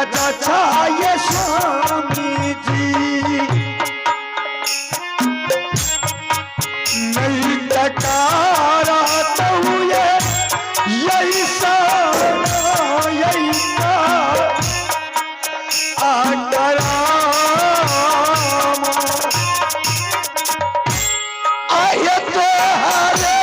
लाजाचा ये स्वामी जी नहीं टकारा तो यही सारा यही आडरा आये तो हरे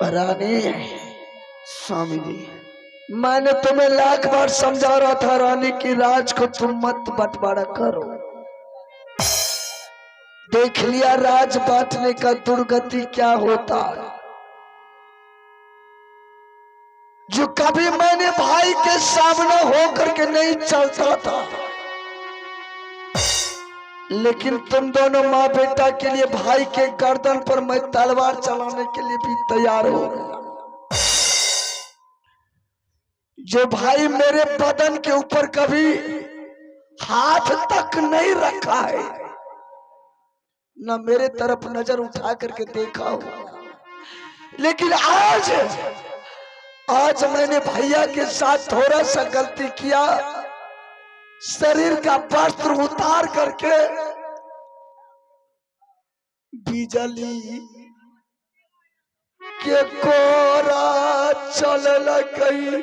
रानी। स्वामी जी, मैंने तुम्हें लाख बार समझा रहा था रानी की राज को तुम मत बंटवारा करो। देख लिया राज बांटने का दुर्गति क्या होता है। जो कभी मैंने भाई के सामने होकर के नहीं चलता था, लेकिन तुम दोनों माँ बेटा के लिए भाई के गर्दन पर मैं तलवार चलाने के लिए भी तैयार हो गया। जो भाई मेरे बदन के ऊपर कभी हाथ तक नहीं रखा है, न मेरे तरफ नजर उठा करके देखा हो, लेकिन आज मैंने भैया के साथ थोड़ा सा गलती किया। शरीर का वस्त्र उतार करके बिजली के कोरा चल गई।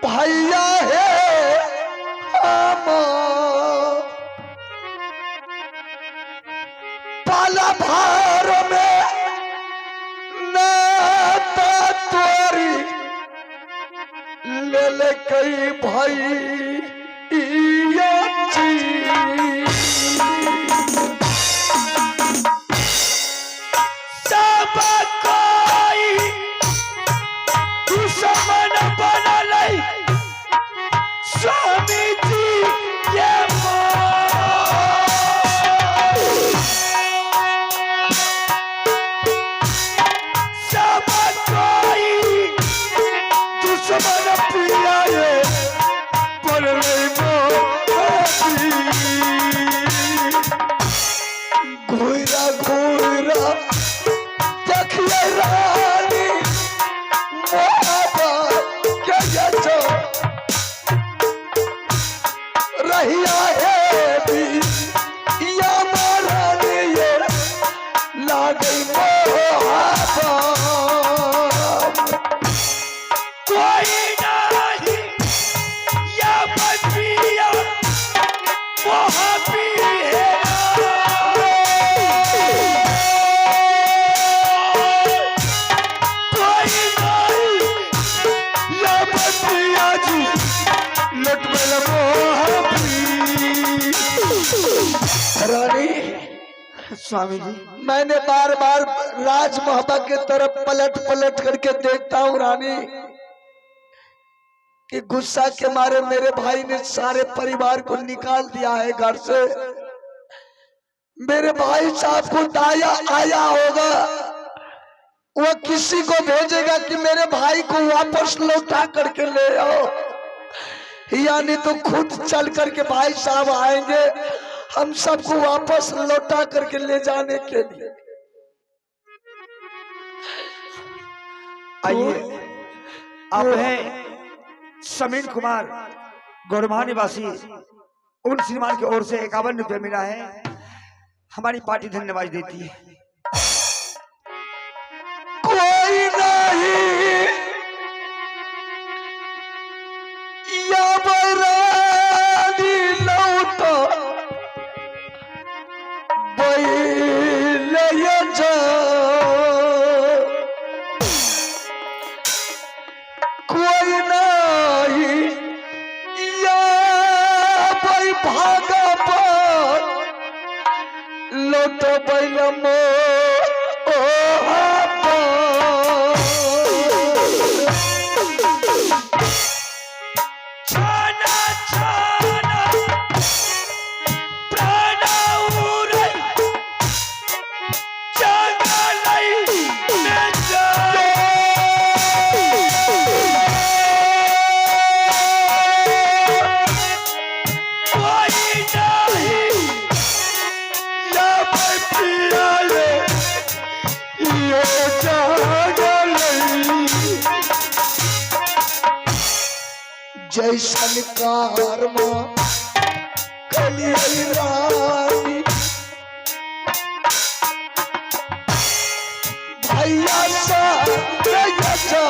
भैया है पाला भार में नाता तोरी ले कई भाई सब कोई दुश्मन बनल स्वामी जी के सब कोई दुश्मन पिया घूरा घूरा देखिए रानी रहिया है भी या महारानी ये लागई मोहब्बत। कोई नहीं या बचिया मोहब्बी है रानी। स्वामी जी, मैंने बार बार राज मोहब्बत की तरफ पलट पलट करके देखता हूँ रानी, कि गुस्सा के मारे मेरे भाई ने सारे परिवार को निकाल दिया है घर से। मेरे भाई साहब को दाया आया होगा, वो किसी को भेजेगा कि मेरे भाई को वापस लौटा करके ले आओ, यानी तो खुद चल करके भाई साहब आएंगे हम सबको वापस लौटा करके ले जाने के लिए। आइए, आप हैं समीर कुमार गौरभा निवासी, उन श्रीमान की ओर से 51 रुपये मिला है। हमारी पार्टी धन्यवाद देती है। कोई नहीं या बरानी लौटा बैले जा कोई नहीं या भाई भागा पर लौट बैल मो छाना छाना प्राणाउरै जंगलै में जा कोई नहीं या पियाले ये जंगलै जैसन कारमा कलियाई रानी भैया सा भैया सा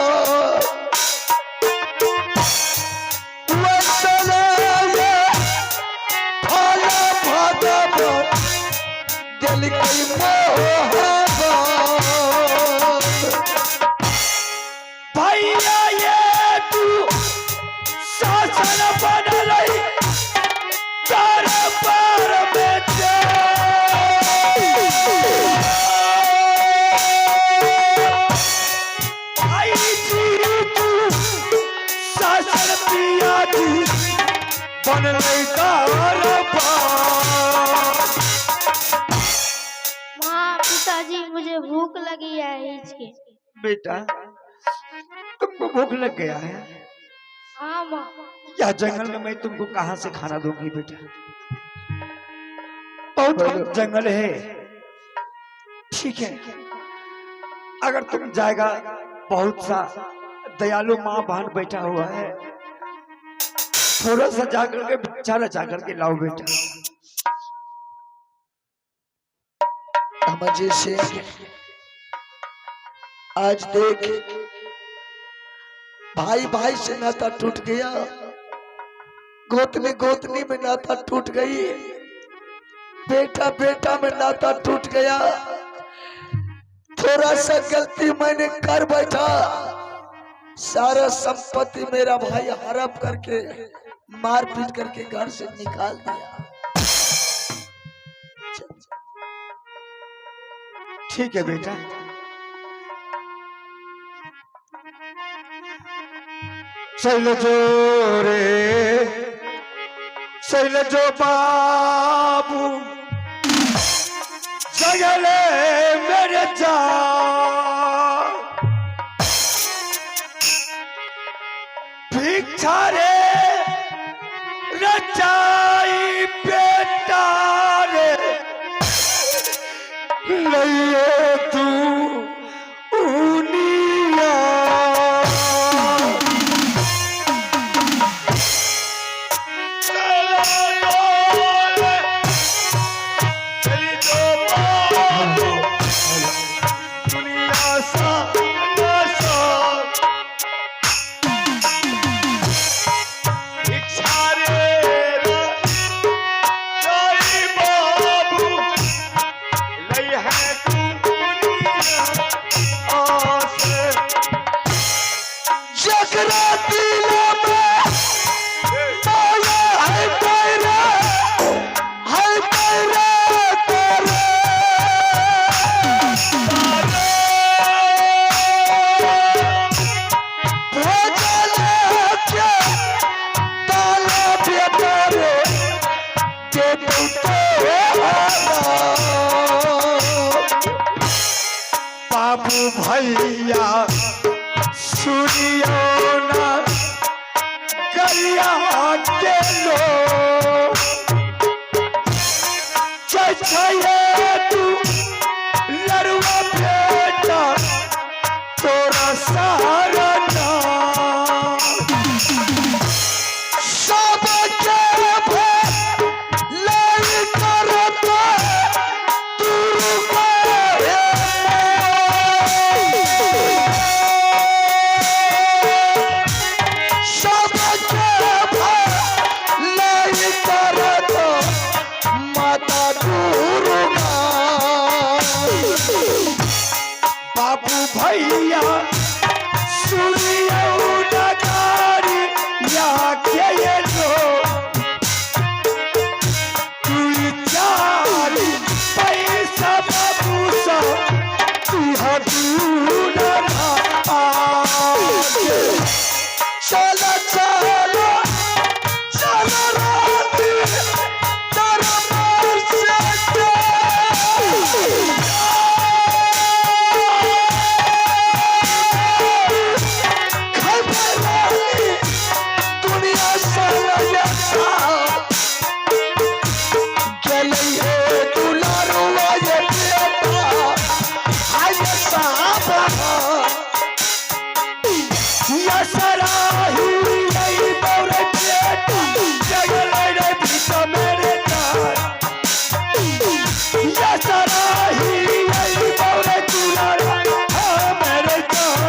वसलाया भाला भागा दिल की मोहब्बत भैया ये तू शासन बनलै तारा पार में जा भाई जी तू शासन पिया जी बनलै तारा पार। माँ पिताजी मुझे भूख लगी है इसके। बेटा तुमको भूख लग गया है? हाँ माँ। या जंगल में मैं तुमको कहां से खाना दूंगी बेटा? बहुत बड़ा जंगल है। ठीक है, अगर तुम जाएगा, बहुत सा दयालु माँ बहन बैठा हुआ है, थोड़ा सा जाकर के भिक्षा जाकर के लाओ बेटा। अमरजीत सिंह आज देख भाई भाई से नाता टूट गया, गोतनी गोतनी में नाता टूट गई, बेटा बेटा में नाता टूट गया। थोड़ा सा गलती मैंने कर बैठा, सारा संपत्ति मेरा भाई हड़प करके मार पीट करके घर से निकाल दिया। ठीक है बेटा, शैलजो रे शैलजो बाबू जगले मेरे जा भिक्षा रे रचाई बेटा रे लइए तू उनिया बाबू भैया सुनियो ना गलिया के लो चाहिए तू लड़वा बेटा तोरा सारा ना सब के लाई करता ये लो तू चार पैसा बाबूसा तू दूर ना आके चलो चलो चलो रात दरबार से खबर वाली दुनिया से यसा गले दुलारुआ ये बेटा हाय साहब यसराही नहीं बोले बेटा जगल रे भीतर मेरे तार यसराही नहीं बोले दुलारा हाँ मेरे जान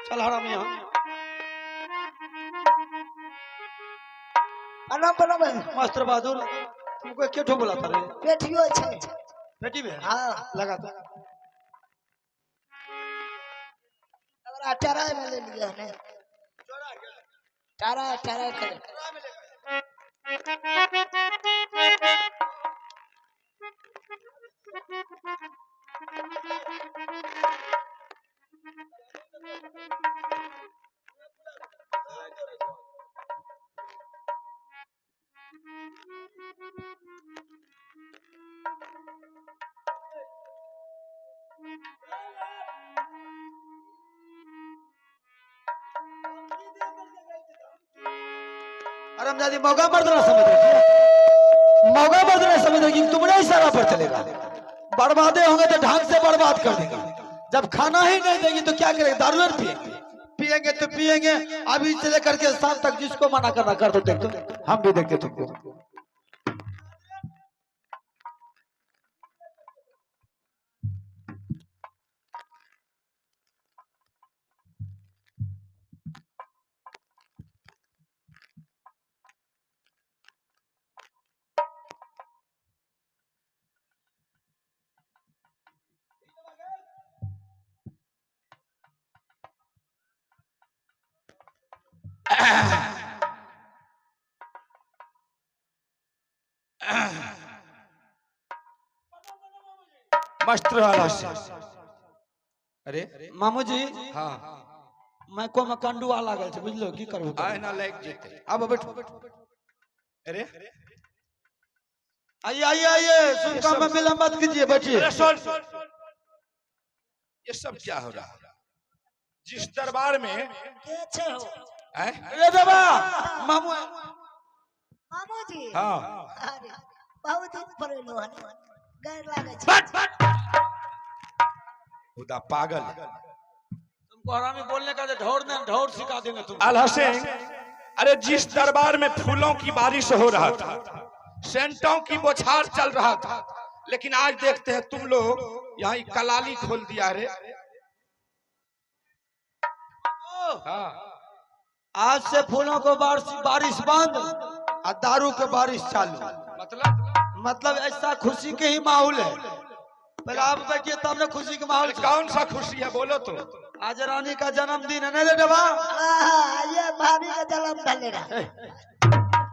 चल हराम यहाँ प्रणाम मास्टर बहादुर तुमको क्यों बोला था रे पेटियो छै बेटी में हाँ लगा था अगर अठारह में ले लिया है अठारह अठारह करे अरे हम जाती मौका पर देना समझ रहे मौका पर देना समझ रहे कि तुम्हारे इशारा पर चलेगा बर्बादे होंगे तो ढंग से बर्बाद कर देंगे जब खाना ही नहीं देगी तो क्या करेंगे दारू पिएंगे पिएंगे तो पिएंगे अभी से लेकर के शाम तक जिसको मना करना कर दो देख तो हम भी देखते तुमको मास्टर वाला से अरे मामू जी हाँ मैं को में कंडुआ लागल छै बुझलो की करबो आए ना लग जेते अब बैठो अरे आइए आइए आइए सुन काम में विलंब मत कीजिए बैठिए अरे सुन ये सब क्या हो रहा है जिस दरबार में के छै हो अरे बाबा मामू मामू जी हाँ अरे बहुत दिन पर लो हन गैर लागे छै खुदा पागल तुमको हरामी बोलने का ढोर सिखा देंगे तुम अल हसैन अरे जिस दरबार में फूलों की बारिश हो रहा था सेंटों की बौछार चल रहा था लेकिन आज देखते हैं तुम लोग यहाँ कलाली खोल दिया रे हाँ आज से फूलों को बारिश बंद और दारू के बारिश चालू मतलब ऐसा खुशी के ही माहौल है पहले आप देखिए तब ना खुशी के माहौल कौन सा खुशी है बोलो तो आज रानी का जन्मदिन है नहीं देवा ये भाभी का जन्म ढलेगा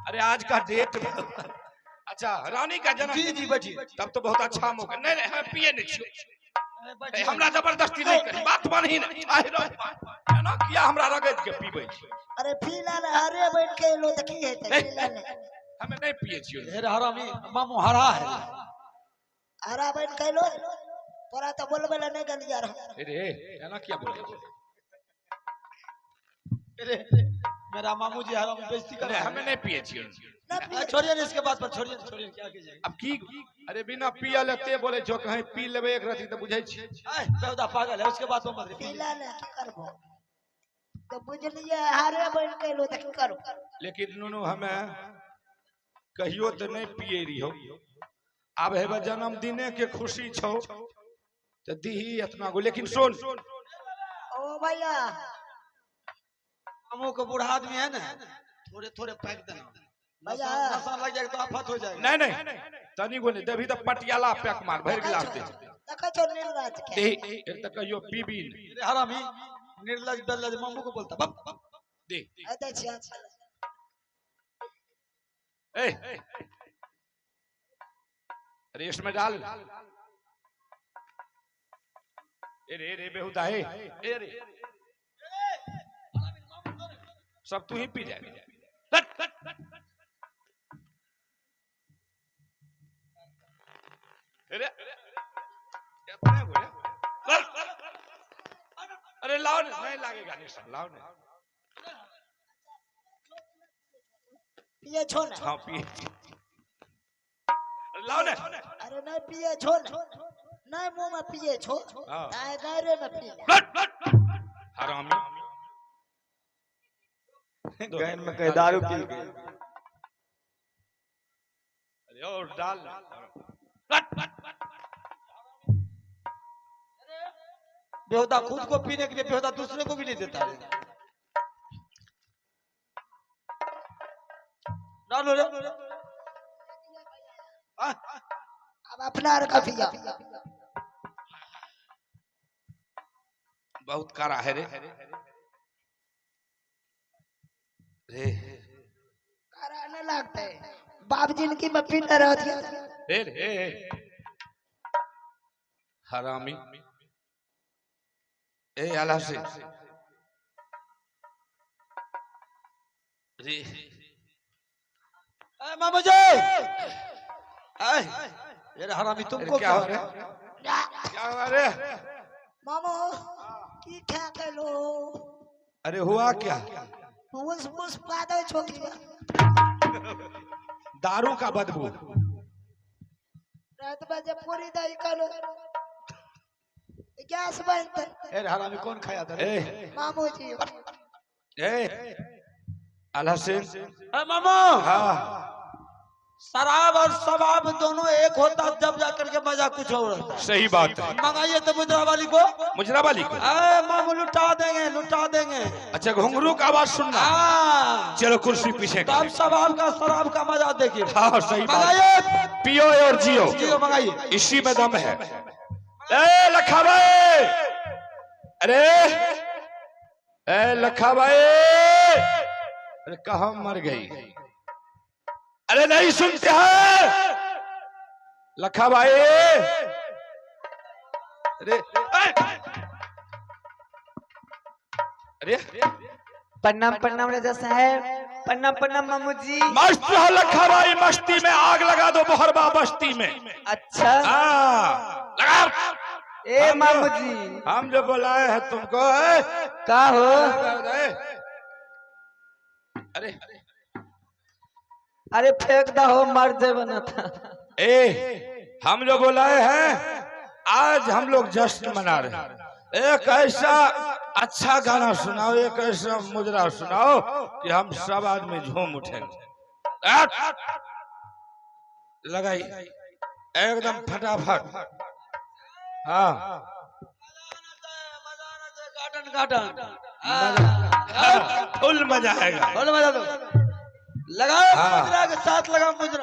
अरे आज का डेट अच्छा रानी का जन्म जी जी बैठिए तब तो बहुत अच्छा मौका नहीं नहीं हमें पिए नहीं छो हमरा जबरदस्ती नहीं करी बात मानही नहीं आहि रहो एना किया हमरा रगत के पीबै छी अरे पीला ले हरे बैठ के लो देखी है पीला ले हमें नहीं पिए छियो ढेर हरामी मामू हरा है हरा बैठ के लो तोरा तो बोलबे ले नहीं गलिया रहा अरे एना किया बोले अरे मेरा मामू जी हरामी बेइज्जती कर अरे हमें नहीं पिए छियो छोड़िए इसके बात पर छोड़िए क्या कीजिए अब की अरे बिना पिया लेते बोले जो कहीं पी लेबे एक रती तो बुझै छी बेहुदा पागल है उसके बाद मत पीला ले की करबो तो बुझलिए हरे बैठ के लो देखी करो लेकिन नुनु हमें कहियो तो नहीं पिए रहियो अब हेबे जन्मदिने के खुशी छौ तो दीही इतना गो लेकिन सुन ओ भैया मामू को बूढ़ा आदमी है ना थोड़े थोड़े पैक देना भैया नशा लग जाएगा तो आफत हो जाएगा नहीं नहीं तनी गो नहीं देभी तो पटियाला पैक मार भर गिलास दे देखो तो निर्लज के दे एक तक कहियो पीबी नहीं अरे हरामी निर्लज दलज मामू को बोलता बप दे अदे छिया ए अरे इसमें डाल ए रे बेहुदा है ए रे सब तू ही पी जाए अरे लाओ नहीं लागेगा निशान लाओ नहीं पिए छो ना हाँ पिए लाओ ना अरे नहीं पिए छो ना नहीं मुंह में पिए छो हाँ। नहीं गैरे में पिए हरामी गैन में कहीं दारू पी गई अरे और डाल बेहुदा खुद को पीने के लिए बेहुदा दूसरे को भी नहीं देता है डालो रे अब अपना रखा पिया बहुत कड़ा है रे रे कराने लगता है बाप जिनकी में पीने रहती है रे हरामी ए आला से रे मामा जी ये हरामी तुमको क्या हो रहा है क्या हुआ रे मामो की क्या कर लो अरे हुआ क्या उस पादो छोकी दारू का बदबू रात में जब पूरी दही करो गैस बनते अरे हरामी कौन खाया था ए मामू जी ए आला से मामा हाँ शराब और शबाब दोनों एक होता जब जाकर के मजा कुछ और होता सही बात है मंगाइए तो मुद्रा वाली को मुजरा वाली को मामू लुटा देंगे अच्छा घुंघरू का आवाज सुनना हाँ चलो कुर्सी पीछे तब शबाब का शराब का मजा देखिए हाँ सही बात मंगाइए पियो और जियो जियो मंगाइए इसी में दम है ए लखा भाई अरे ए लखा भाई अरे कहाँ मर गई अरे नहीं सुनते हैं लखा भाई अरे अरे प्रणाम प्रणाम राजा साहब प्रणाम प्रणाम मामू जी मस्त है लखा भाई मस्ती में आग लगा दो मोहरबा बस्ती में अच्छा हाँ लगा ए मामू जी हम जो बुलाए हैं तुमको का हो अरे अरे फेंक दा हो मर जाए बना था ए हम जो बुलाए हैं आज हम लोग जश्न मना रहे हैं एक ऐसा अच्छा गाना सुनाओ एक ऐसा मुजरा सुनाओ कि हम सब आदमी झूम उठेंगे लगाई एकदम फटाफट हाँ गार्डन फुल मजा आएगा लगाओ हाँ। मुजरा के साथ लगाओ मुजरा